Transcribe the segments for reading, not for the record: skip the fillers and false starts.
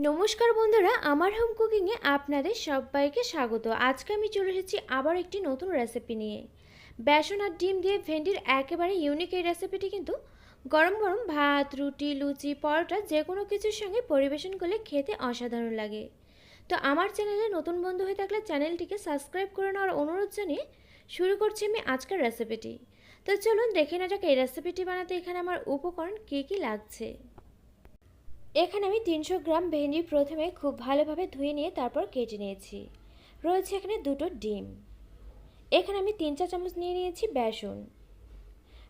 নমস্কার বন্ধুরা, আমার হোম কুকিংয়ে আপনাদের সবাইকে স্বাগত। আজকে আমি চলে এসেছি আবার একটি নতুন রেসিপি নিয়ে। বেসন আর ডিম দিয়ে ভেন্ডির একেবারে ইউনিক এই রেসিপিটি কিন্তু গরম গরম ভাত, রুটি, লুচি, পরোটা যে কোনো কিছুর সঙ্গে পরিবেশন করলে খেতে অসাধারণ লাগে। তো আমার চ্যানেলে নতুন বন্ধু হয়ে থাকলে চ্যানেলটিকে সাবস্ক্রাইব করে নেওয়ার অনুরোধ জানিয়ে শুরু করছি আমি আজকের রেসিপিটি। তো চলুন দেখে নেওয়া যাক এই রেসিপিটি বানাতে এখানে আমার উপকরণ কী কী লাগছে। এখানে আমি 300 গ্রাম ভেন্ডি প্রথমে খুব ভালোভাবে ধুয়ে নিয়ে তারপর কেটে নিয়েছি। রয়েছে এখানে দুটো ডিম। এখানে আমি 3 চা চামচ নিয়ে নিয়েছি বেসন।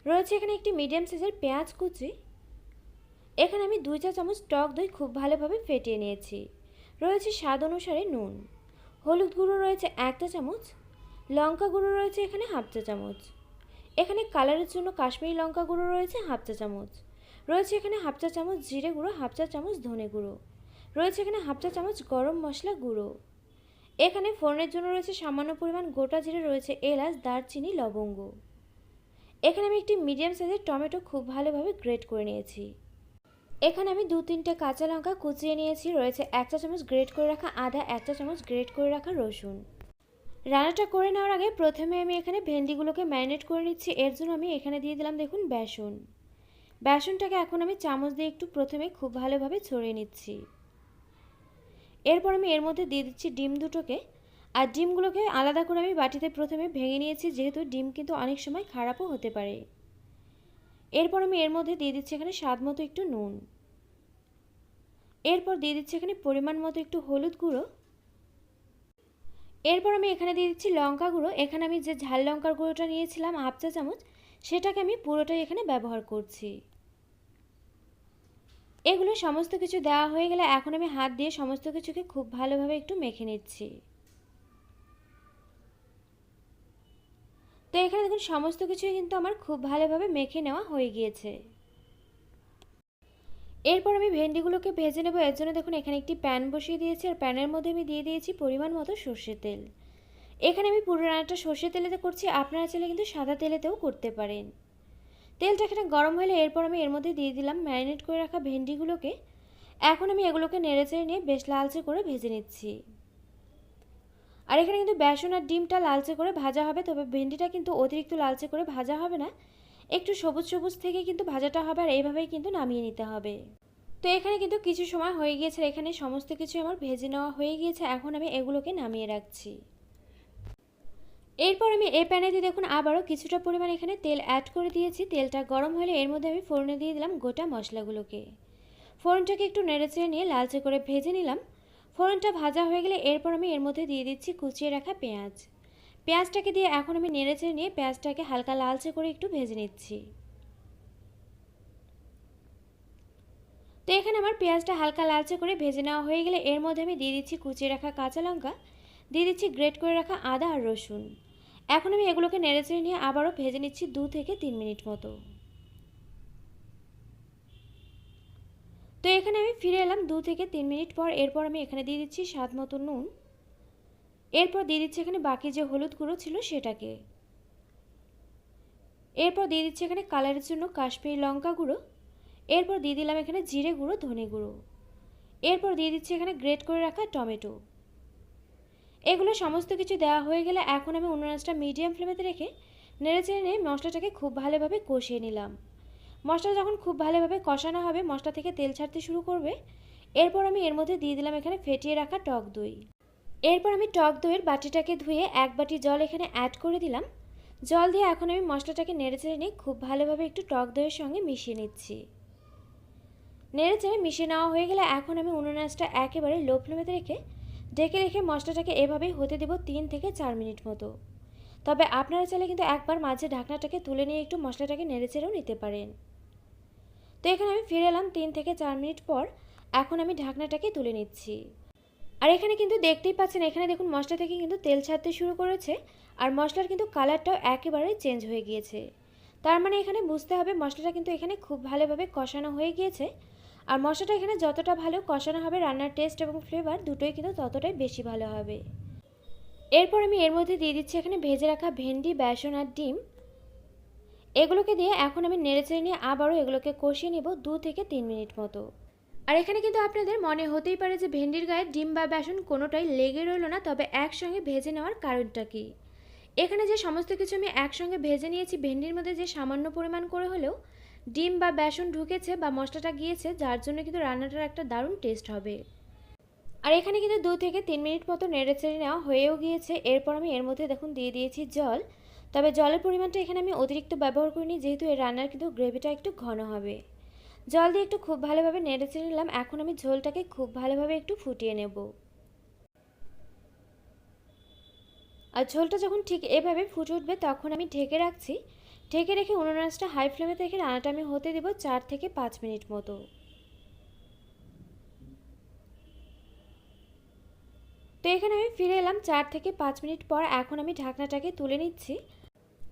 রয়েছে এখানে একটি মিডিয়াম সাইজের পেঁয়াজ কুচি। এখানে আমি 2 চা চামচ টক দই খুব ভালোভাবে ফেটিয়ে নিয়েছি। রয়েছে স্বাদ অনুসারে নুন। হলুদ গুঁড়ো রয়েছে 1 চা চামচ। লঙ্কা গুঁড়ো রয়েছে এখানে 1/2 চা চামচ। এখানে কালারের জন্য কাশ্মীরি লঙ্কা গুঁড়ো রয়েছে 1/2 চা চামচ। রয়েছে এখানে 1/2 চা চামচ জিরে গুঁড়ো, 1/2 চা চামচ ধনে গুঁড়ো। রয়েছে এখানে 1/2 চা চামচ গরম মশলা গুঁড়ো। এখানে ফোড়নের জন্য রয়েছে সামান্য পরিমাণ গোটা জিরে, রয়েছে এলাচ, দারচিনি, লবঙ্গ। এখানে আমি একটি মিডিয়াম সাইজের টমেটো খুব ভালোভাবে গ্রেট করে নিয়েছি। এখানে আমি 2-3টে কাঁচা লঙ্কা কুচিয়ে নিয়েছি। রয়েছে 1 চা চামচ গ্রেট করে রাখা আদা, 1 চা চামচ গ্রেট করে রাখা রসুন। রান্নাটা করে নেওয়ার আগে প্রথমে আমি এখানে ভেন্ডিগুলোকে ম্যারিনেট করে নিচ্ছি। এর জন্য আমি এখানে দিয়ে দিলাম দেখুন বেসন। বেসনটাকে এখন আমি চামচ দিয়ে একটু প্রথমে খুব ভালোভাবে ছড়িয়ে নিচ্ছি। এরপর আমি এর মধ্যে দিয়ে দিচ্ছি ডিম দুটোকে। আর ডিমগুলোকে আলাদা করে আমি বাটিতে প্রথমে ভেঙে নিয়েছি, যেহেতু ডিম কিন্তু অনেক সময় খারাপও হতে পারে। এরপর আমি এর মধ্যে দিয়ে দিচ্ছি এখানে স্বাদ মতো একটু নুন। এরপর দিয়ে দিচ্ছি এখানে পরিমাণ মতো একটু হলুদ গুঁড়ো। এরপর আমি এখানে দিয়ে দিচ্ছি লঙ্কা গুঁড়ো। এখানে আমি যে ঝাল লঙ্কার গুঁড়োটা নিয়েছিলাম 1/2 চা চামচ, সেটাকে আমি পুরোটাই এখানে ব্যবহার করছি। এগুলো সমস্ত কিছু দেওয়া হয়ে গেলে এখন আমি হাত দিয়ে সমস্ত কিছুকে খুব ভালোভাবে একটু মেখে নিচ্ছি। তো এখানে দেখুন সমস্ত কিছুই কিন্তু আমার খুব ভালোভাবে মেখে নেওয়া হয়ে গিয়েছে। এরপর আমি ভেন্ডিগুলোকে ভেজে নেব। এর জন্য দেখুন এখানে একটি প্যান বসিয়ে দিয়েছি, আর প্যানের মধ্যে আমি দিয়ে দিয়েছি পরিমাণ মতো সর্ষের তেল। এখানে আমি পুরো রান্নাটা সর্ষের তেলেতে করছি, আপনারা চাইলে কিন্তু সাদা তেলেতেও করতে পারেন। তেলটা এখানে গরম হলে এরপর আমি এর মধ্যে দিয়ে দিলাম ম্যারিনেট করে রাখা ভেন্ডিগুলোকে। এখন আমি এগুলোকে নেড়েচেড়ে নিয়ে বেশ লালচে করে ভেজে নিচ্ছি। আর এখানে কিন্তু বেসন আর ডিমটা লালচে করে ভাজা হবে, তবে ভেন্ডিটা কিন্তু অতিরিক্ত লালচে করে ভাজা হবে না, একটু সবুজ সবুজ থেকে কিন্তু ভাজাটা হবে, আর এইভাবেই কিন্তু নামিয়ে নিতে হবে। তো এখানে কিন্তু কিছু সময় হয়ে গিয়েছে, এখানে সমস্ত কিছু আমার ভেজে নেওয়া হয়ে গিয়েছে। এখন আমি এগুলোকে নামিয়ে রাখছি। এরপর আমি এই প্যানেতে দেখুন আবারও কিছুটা পরিমাণ এখানে তেল অ্যাড করে দিয়েছি। তেলটা গরম হলে এর মধ্যে আমি ফোড়নে দিয়ে দিলাম গোটা মশলাগুলোকে। ফোড়নটাকে একটু নেড়েচেড়ে নিয়ে লালচে করে ভেজে নিলাম। ফোড়নটা ভাজা হয়ে গেলে এরপর আমি এর মধ্যে দিয়ে দিচ্ছি কুচিয়ে রাখা পেঁয়াজ। পেঁয়াজটাকে দিয়ে এখন আমি নেড়েচেড়ে নিয়ে পেঁয়াজটাকে হালকা লালচে করে একটু ভেজে নিচ্ছি। তো এখানে আমার পেঁয়াজটা হালকা লালচে করে ভেজে নেওয়া হয়ে গেলে এর মধ্যে আমি দিয়ে দিচ্ছি কুচিয়ে রাখা কাঁচা লঙ্কা, দিয়ে দিচ্ছি গ্রেট করে রাখা আদা আর রসুন। এখন আমি এগুলোকে নেড়েচেড়ে নিয়ে আবারও ভেজে নিচ্ছি 2 থেকে 3 মিনিট মতো। তো এখানে আমি ফিরে এলাম 2 থেকে 3 মিনিট পর। এরপর আমি এখানে দিয়ে দিচ্ছি স্বাদ মতো নুন। এরপর দিয়ে দিচ্ছি এখানে বাকি যে হলুদ গুঁড়ো ছিল সেটাকে। এরপর দিয়ে দিচ্ছি এখানে কালারের জন্য কাশ্মীরি লঙ্কা গুঁড়ো। এরপর দিয়ে দিলাম এখানে জিরে গুঁড়ো, ধনে গুঁড়ো। এরপর দিয়ে দিচ্ছি এখানে গ্রেট করে রাখা টমেটো। এগুলো সমস্ত কিছু দেওয়া হয়ে গেলে এখন আমি উনুনটা মিডিয়াম ফ্লেমেতে রেখে নেড়েচেড়ে নিয়ে মশলাটাকে খুব ভালোভাবে কষিয়ে নিলাম। মশলা যখন খুব ভালোভাবে কষানো হবে, মশলা থেকে তেল ছাড়তে শুরু করবে, এরপর আমি এর মধ্যে দিয়ে দিলাম এখানে ফেটিয়ে রাখা টক দই। এরপর আমি টক দইয়ের বাটিটাকে ধুয়ে 1 বাটি জল এখানে অ্যাড করে দিলাম। জল দিয়ে এখন আমি মশলাটাকে নেড়েচেড়ে নিয়ে খুব ভালোভাবে একটু টক দইয়ের সঙ্গে মিশিয়ে নিচ্ছি। নেড়েচেড়ে মিশিয়ে নেওয়া হয়ে গেলে এখন আমি উনুনটা একেবারে লো ফ্লেমেতে রেখে ঢেকে রেখে মশলাটাকে এভাবেই হতে দেব 3 থেকে 4 মিনিট মতো। তবে আপনারা চাইলে কিন্তু একবার মাঝে ঢাকনাটাকে তুলে নিয়ে একটু মশলাটাকে নেড়েচেড়েও নিতে পারেন। তো এখানে আমি ফিরে এলাম 3 থেকে 4 মিনিট পর। এখন আমি ঢাকনাটাকে তুলে নিচ্ছি। আর এখানে কিন্তু দেখতেই পাচ্ছেন, এখানে দেখুন মশলা থেকে কিন্তু তেল ছাড়তে শুরু করেছে, আর মশলার কিন্তু কালারটাও একেবারেই চেঞ্জ হয়ে গিয়েছে। তার মানে এখানে বুঝতে হবে মশলাটা কিন্তু এখানে খুব ভালোভাবে কষানো হয়ে গিয়েছে। আর মশলাটা এখানে যতটা ভালো কষানো হবে, রান্নার টেস্ট এবং ফ্লেভার দুটোই কিন্তু ততটাই বেশি ভালো হবে। এরপর আমি এর মধ্যে দিয়ে দিচ্ছি এখানে ভেজে রাখা ভেন্ডি, বেসন আর ডিম। এগুলোকে দিয়ে এখন আমি নেড়েচেড়ে নিয়ে আবারও এগুলোকে কষিয়ে নেব 2 থেকে 3 মিনিট মতো। আর এখানে কিন্তু আপনাদের মনে হতেই পারে যে ভেন্ডির গায়ে ডিম বা বেসন কোনোটাই লেগে রইল না, তবে একসঙ্গে ভেজে নেওয়ার কারণটা কি? এখানে যে সমস্ত কিছু আমি একসঙ্গে ভেজে নিয়েছি, ভেন্ডির মধ্যে যে সামান্য পরিমাণ করে হলেও ডিম বা বেসন ঢুকেছে বা মশলাটা গিয়েছে, যার জন্য কিন্তু রান্নাটার একটা দারুণ টেস্ট হবে। আর এখানে কিন্তু 2 থেকে 3 মিনিট মতো নেড়েচেড়ে নেওয়া হয়েও গিয়েছে। এরপর আমি এর মধ্যে দেখুন দিয়ে দিয়েছি জল। তবে জলের পরিমাণটা এখানে আমি অতিরিক্ত ব্যবহার করিনি, যেহেতু এই রান্নার কিন্তু গ্রেভিটা একটু ঘন হবে। জল দিয়ে একটু খুব ভালোভাবে নেড়েচেড়ে নিলাম। এখন আমি ঝোলটাকে খুব ভালোভাবে একটু ফুটিয়ে নেব। আর ঝোলটা যখন ঠিক এভাবে ফুটে উঠবে তখন আমি ঢেকে রাখছি। ঢেকে রেখে উনুন আঁচটা হাই ফ্লেমে রেখে রান্নাটা আমি হতে দেব 4 থেকে 5 মিনিট মতো। তো এখানে আমি ফিরে এলাম 4 থেকে 5 মিনিট পর। এখন আমি ঢাকনাটাকে তুলে নিচ্ছি।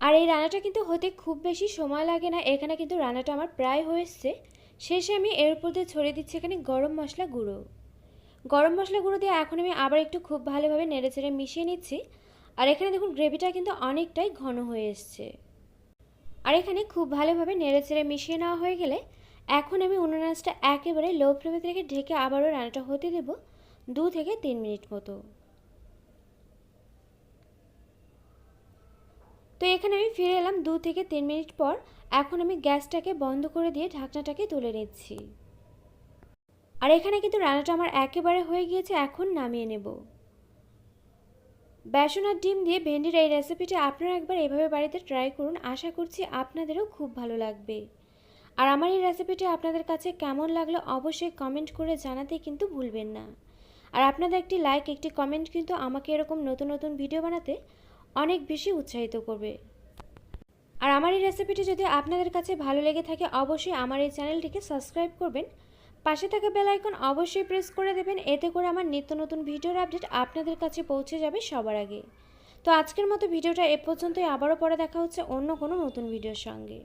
আর এই রান্নাটা কিন্তু হতে খুব বেশি সময় লাগে না। এখানে কিন্তু রান্নাটা আমার প্রায় হয়ে এসছে। শেষে আমি এর উপর দিয়ে ছড়িয়ে দিচ্ছি এখানে গরম মশলা গুঁড়ো। গরম মশলা গুঁড়ো দিয়ে এখন আমি আবার একটু খুব ভালোভাবে নেড়েচেড়ে মিশিয়ে নিচ্ছি। আর এখানে দেখুন গ্রেভিটা কিন্তু অনেকটাই ঘন হয়ে এসছে। আর এখানে খুব ভালোভাবে নেড়েচেড়ে মিশিয়ে নেওয়া হয়ে গেলে এখন আমি উনুন আঁচটা একেবারে লো ফ্লেমে রেখে ঢেকে আবারও রান্নাটা হতে দেব 2 থেকে 3 মিনিট মতো। তো এখানে আমি ফিরে এলাম 2 থেকে 3 মিনিট পর। এখন আমি গ্যাসটাকে বন্ধ করে দিয়ে ঢাকনাটাকে তুলে নিচ্ছি। আর এখানে কিন্তু রান্নাটা আমার একেবারে হয়ে গিয়েছে। এখন নামিয়ে নেব। বেসন আর ডিম দিয়ে ভেন্ডির এই রেসিপিটা আপনারা একবার এভাবে বাড়িতে ট্রাই করুন। আশা করছি আপনাদেরও খুব ভালো লাগবে। আর আমার এই রেসিপিটা আপনাদের কাছে কেমন লাগলো অবশ্যই কমেন্ট করে জানাতে কিন্তু ভুলবেন না। আর আপনাদের একটি লাইক, একটি কমেন্ট কিন্তু আমাকে এরকম নতুন নতুন ভিডিও বানাতে অনেক বেশি উৎসাহিত করবে। আর আমার এই রেসিপিটি যদি আপনাদের কাছে ভালো লেগে থাকে অবশ্যই আমার এই চ্যানেলটিকে সাবস্ক্রাইব করবেন। পাশে থাকা বেল আইকন অবশ্যই প্রেস করে দেবেন, এতে করে আমার নিত্য নতুন ভিডিওর আপডেট আপনাদের কাছে পৌঁছে যাবে সবার আগে। তো আজকের মতো ভিডিওটা এ পর্যন্তই। আবারও পরে দেখা হচ্ছে অন্য কোনো নতুন ভিডিওর সঙ্গে।